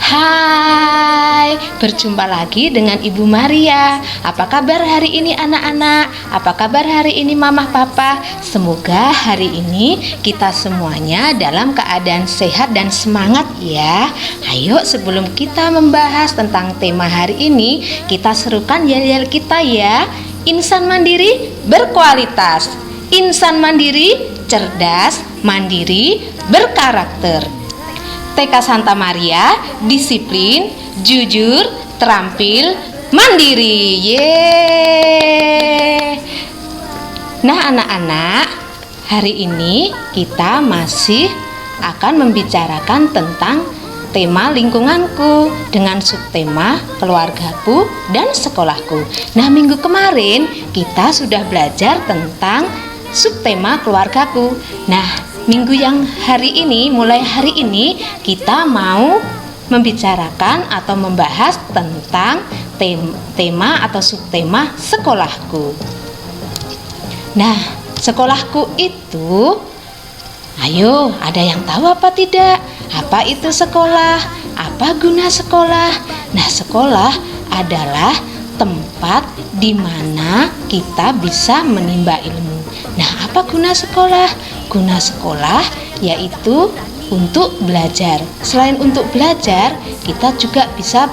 Hai, berjumpa lagi dengan Ibu Maria. Apa kabar hari ini anak-anak? Apa kabar hari ini mama papa? Semoga hari ini kita semuanya dalam keadaan sehat dan semangat ya. Ayo sebelum kita membahas tentang tema hari ini, kita serukan yel-yel kita ya. Insan mandiri berkualitas. Insan mandiri cerdas, mandiri, berkarakter. TK Santa Maria, disiplin, jujur, terampil, mandiri. Yeay. Nah anak-anak, hari ini kita masih akan membicarakan tentang tema lingkunganku dengan subtema keluargaku dan sekolahku. Nah minggu kemarin kita sudah belajar tentang subtema keluargaku. Nah minggu yang hari ini, mulai hari ini kita mau membicarakan atau membahas tentang tema atau subtema sekolahku. Nah, sekolahku itu, ayo ada yang tahu apa tidak? Apa itu sekolah? Apa guna sekolah? Nah, sekolah adalah tempat di mana kita bisa menimba ilmu. Nah, apa guna sekolah? Guna sekolah yaitu untuk belajar. Selain untuk belajar, kita juga bisa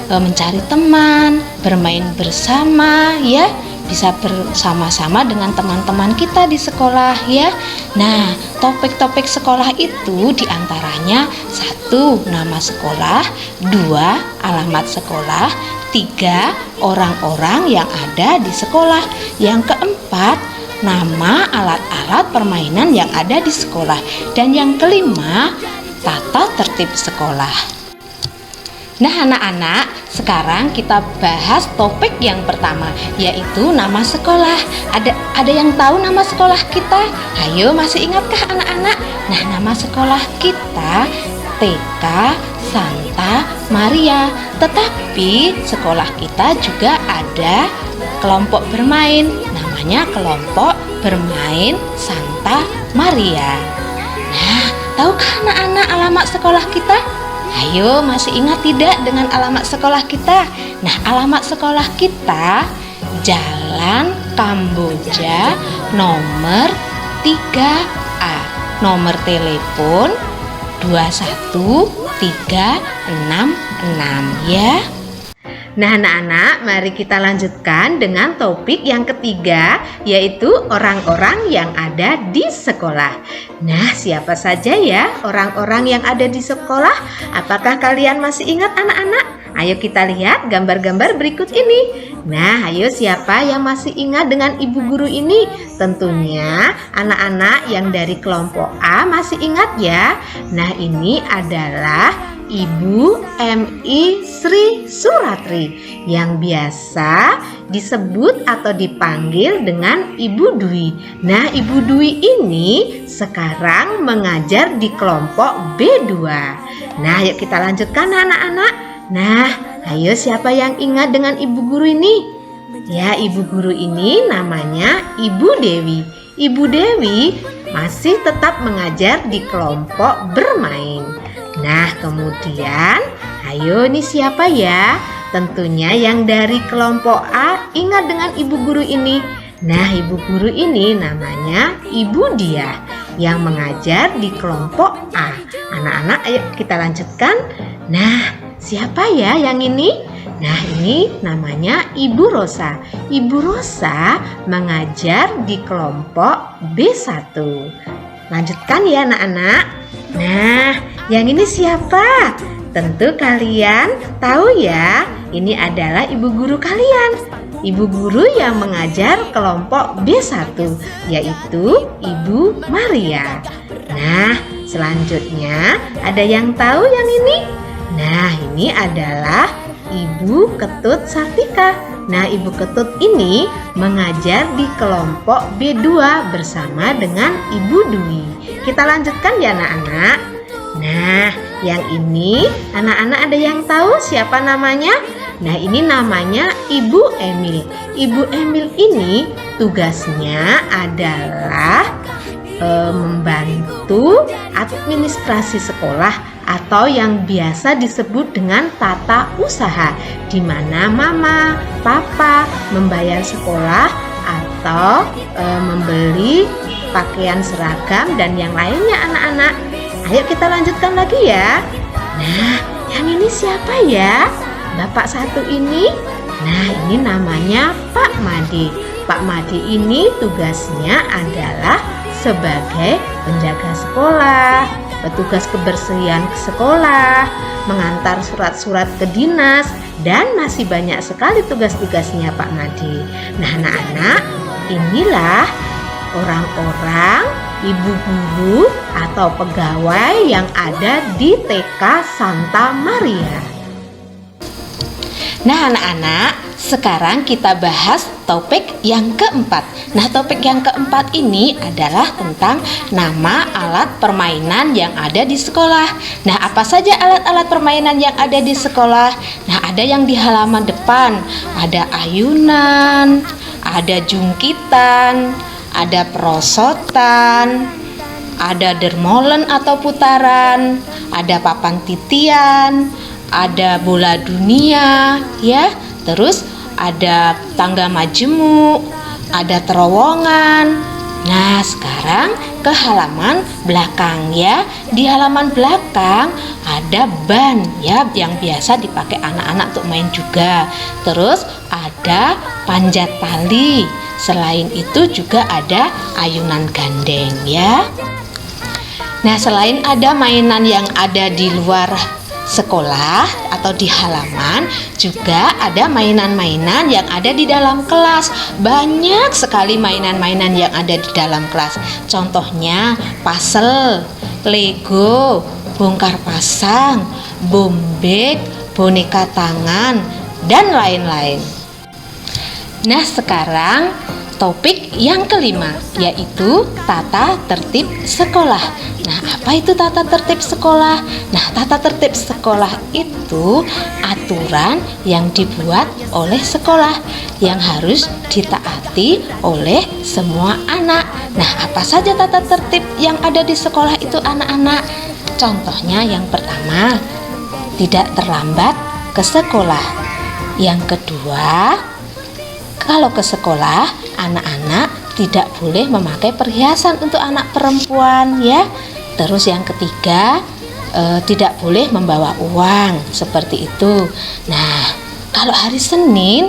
mencari teman, bermain bersama ya, bisa bersama-sama dengan teman-teman kita di sekolah ya. Nah, topik-topik sekolah itu diantaranya 1. Nama sekolah, 2. Alamat sekolah, 3. Orang-orang yang ada di sekolah, yang keempat nama alat-alat permainan yang ada di sekolah, dan yang kelima tata tertib sekolah. Nah anak-anak, sekarang kita bahas topik yang pertama, yaitu nama sekolah. Ada yang tahu nama sekolah kita? Ayo, masih ingatkah anak-anak? Nah, nama sekolah kita TK Santa Maria. Tetapi sekolah kita juga ada kelompok bermain, namanya kelompok bermain Santa Maria. Nah, tahukah anak-anak alamat sekolah kita? Ayo, masih ingat tidak dengan alamat sekolah kita? Nah, alamat sekolah kita Jalan Kamboja nomor 3A. Nomor telepon 21366 ya. Nah anak-anak, mari kita lanjutkan dengan topik yang ketiga, yaitu orang-orang yang ada di sekolah. Nah, siapa saja ya orang-orang yang ada di sekolah? Apakah kalian masih ingat anak-anak? Ayo kita lihat gambar-gambar berikut ini. Nah, ayo siapa yang masih ingat dengan ibu guru ini? Tentunya anak-anak yang dari kelompok A masih ingat ya. Nah, ini adalah Ibu M.I. Sri Suratri yang biasa disebut atau dipanggil dengan Ibu Dwi. Nah, Ibu Dwi ini sekarang mengajar di kelompok B2. Nah, yuk kita lanjutkan anak-anak. Nah, ayo siapa yang ingat dengan Ibu Guru ini? Ya, Ibu Guru ini namanya Ibu Dewi. Ibu Dewi masih tetap mengajar di kelompok bermain. Nah, kemudian ayo nih siapa ya? Tentunya yang dari kelompok A ingat dengan ibu guru ini. Nah, ibu guru ini namanya Ibu Diah yang mengajar di kelompok A. Anak-anak, ayo kita lanjutkan. Nah, siapa ya yang ini? Nah, ini namanya Ibu Rosa. Ibu Rosa mengajar di kelompok B1. Lanjutkan ya anak-anak. Nah, yang ini siapa? Tentu kalian tahu ya, ini adalah ibu guru kalian. Ibu guru yang mengajar kelompok B1, yaitu Ibu Maria. Nah, selanjutnya ada yang tahu yang ini? Nah, ini adalah Ibu Ketut Sartika. Nah, Ibu Ketut ini mengajar di kelompok B2 bersama dengan Ibu Dwi. Kita lanjutkan ya anak-anak. Nah, yang ini anak-anak ada yang tahu siapa namanya? Nah, ini namanya Ibu Emil. Ibu Emil ini tugasnya adalah membantu administrasi sekolah atau yang biasa disebut dengan tata usaha, di mana mama, papa membayar sekolah atau membeli pakaian seragam dan yang lainnya anak-anak. Ayo kita lanjutkan lagi ya. Nah, yang ini siapa ya? Bapak satu ini? Nah, ini namanya Pak Madi. Pak Madi ini tugasnya adalah sebagai penjaga sekolah, petugas kebersihan sekolah, mengantar surat-surat ke dinas, dan masih banyak sekali tugas-tugasnya Pak Madi. Nah, anak-anak, inilah orang-orang ibu guru atau pegawai yang ada di TK Santa Maria. Nah, anak-anak, sekarang kita bahas topik yang keempat. Nah, topik yang keempat ini adalah tentang nama alat permainan yang ada di sekolah. Nah, apa saja alat-alat permainan yang ada di sekolah? Nah, ada yang di halaman depan, ada ayunan, ada jungkitan, ada perosotan, ada dermolen atau putaran, ada papan titian, ada bola dunia, ya. Terus ada tangga majemuk, ada terowongan. Nah, sekarang ke halaman belakang ya. Di halaman belakang ada ban ya yang biasa dipakai anak-anak untuk main juga. Terus ada panjat tali. Selain itu juga ada ayunan gandeng ya. Nah, selain ada mainan yang ada di luar sekolah atau di halaman, juga ada mainan-mainan yang ada di dalam kelas. Banyak sekali mainan-mainan yang ada di dalam kelas. Contohnya puzzle, Lego, bongkar pasang, bombek, boneka tangan, dan lain-lain. Nah, sekarang topik yang kelima, yaitu tata tertib sekolah. Nah, apa itu tata tertib sekolah? Nah, tata tertib sekolah itu aturan yang dibuat oleh sekolah yang harus ditaati oleh semua anak. Nah, apa saja tata tertib yang ada di sekolah itu anak-anak? Contohnya yang pertama, tidak terlambat ke sekolah. Yang kedua, kalau ke sekolah, anak-anak tidak boleh memakai perhiasan untuk anak perempuan ya. Terus yang ketiga, tidak boleh membawa uang seperti itu. Nah, kalau hari Senin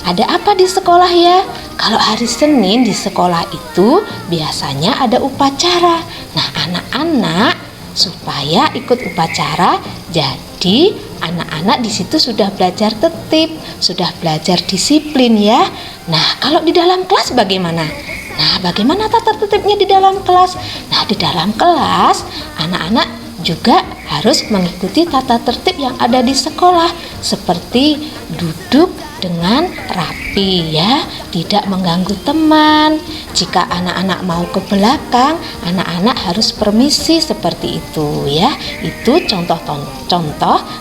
ada apa di sekolah ya? Kalau hari Senin di sekolah itu biasanya ada upacara. Nah, anak-anak supaya ikut upacara, jadi anak-anak di situ sudah belajar tertib, sudah belajar disiplin ya. Nah, kalau di dalam kelas bagaimana? Nah, bagaimana tata tertibnya di dalam kelas? Nah, di dalam kelas anak-anak juga harus mengikuti tata tertib yang ada di sekolah, seperti duduk dengan rapi ya, tidak mengganggu teman. Jika anak-anak mau ke belakang, anak-anak harus permisi seperti itu ya. Itu contoh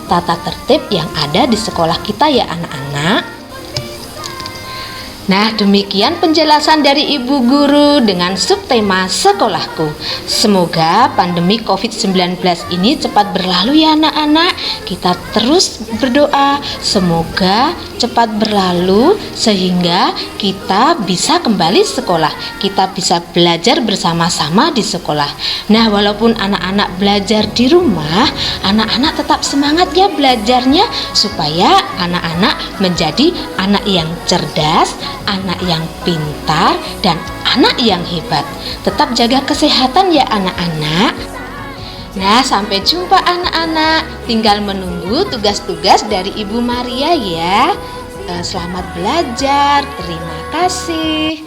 tata tertib yang ada di sekolah kita ya anak-anak. Nah, demikian penjelasan dari Ibu Guru dengan subtema sekolahku. Semoga pandemi COVID-19 ini cepat berlalu ya anak-anak. Kita terus berdoa semoga cepat berlalu sehingga kita bisa kembali sekolah. Kita bisa belajar bersama-sama di sekolah. Nah, walaupun anak-anak belajar di rumah, anak-anak tetap semangat ya belajarnya supaya anak-anak menjadi anak yang cerdas, anak yang pintar, dan anak yang hebat. Tetap jaga kesehatan ya anak-anak. Nah, sampai jumpa anak-anak. Tinggal menunggu tugas-tugas dari Ibu Maria ya. Selamat belajar. Terima kasih.